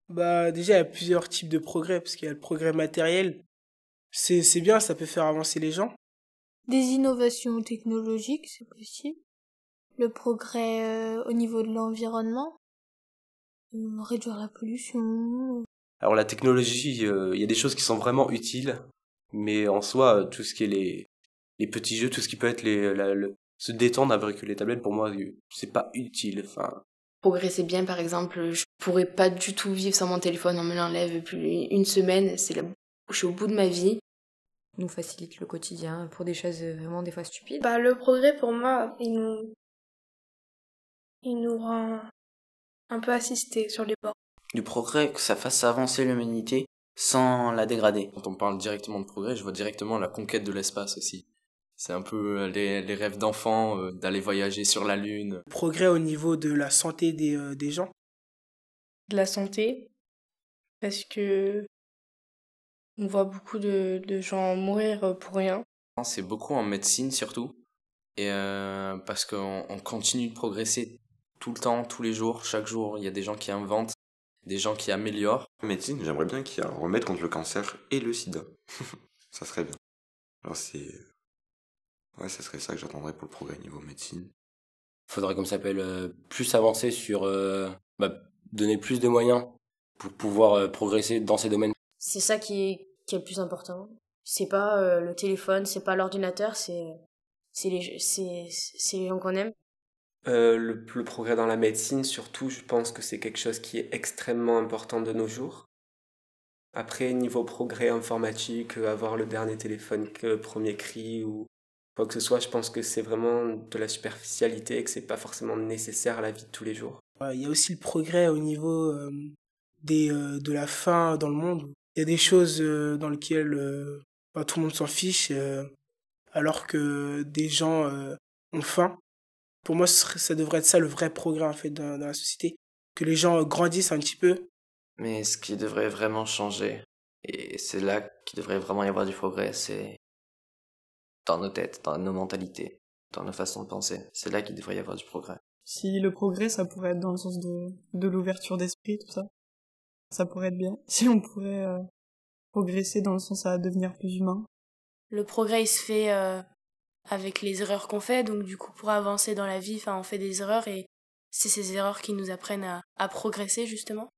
Bah, déjà, il y a plusieurs types de progrès, parce qu'il y a le progrès matériel. C'est bien, ça peut faire avancer les gens. Des innovations technologiques, c'est possible. Le progrès au niveau de l'environnement, réduire la pollution. Alors la technologie, il y a des choses qui sont vraiment utiles, mais en soi, tout ce qui est les petits jeux, tout ce qui peut être se détendre avec les tablettes, pour moi, c'est pas utile. Enfin, Progresser bien, par exemple, je pourrais pas du tout vivre sans mon téléphone, on me l'enlève plus une semaine, je suis au bout de ma vie. Nous facilite le quotidien pour des choses vraiment des fois stupides. Bah, le progrès, pour moi, il nous rend un peu assistés sur les bords. Du progrès, que ça fasse avancer l'humanité sans la dégrader. Quand on parle directement de progrès, je vois directement la conquête de l'espace aussi. C'est un peu les rêves d'enfants, d'aller voyager sur la Lune. Progrès au niveau de la santé des gens. De la santé, parce que on voit beaucoup de gens mourir pour rien. C'est beaucoup en médecine surtout, et parce qu'on continue de progresser tout le temps, tous les jours, chaque jour, il y a des gens qui inventent, des gens qui améliorent. En médecine, j'aimerais bien qu'il y ait un remède contre le cancer et le sida. Ça serait bien. Alors ouais, ça serait ça que j'attendrais pour le progrès niveau médecine. faudrait, comme ça s'appelle, plus avancer sur, donner plus de moyens pour pouvoir progresser dans ces domaines. C'est ça qui est le plus important. C'est pas le téléphone, c'est pas l'ordinateur, c'est les gens qu'on aime. Le progrès dans la médecine, surtout, je pense que c'est quelque chose qui est extrêmement important de nos jours. Après, niveau progrès informatique, avoir le dernier téléphone premier cri ou quoi que ce soit, je pense que c'est vraiment de la superficialité et que c'est pas forcément nécessaire à la vie de tous les jours. Il y a aussi le progrès au niveau de la faim dans le monde. Il y a des choses dans lesquelles tout le monde s'en fiche, alors que des gens ont faim. Pour moi, ça devrait être ça le vrai progrès en fait dans la société. Que les gens grandissent un petit peu. Mais ce qui devrait vraiment changer, et c'est là qu'il devrait vraiment y avoir du progrès, c'est dans nos têtes, dans nos mentalités, dans nos façons de penser. C'est là qu'il devrait y avoir du progrès. Si le progrès, ça pourrait être dans le sens de l'ouverture d'esprit, tout ça. Ça pourrait être bien. Si on pourrait progresser dans le sens à devenir plus humain. Le progrès, il se fait avec les erreurs qu'on fait, donc du coup, pour avancer dans la vie, on fait des erreurs et c'est ces erreurs qui nous apprennent à progresser, justement.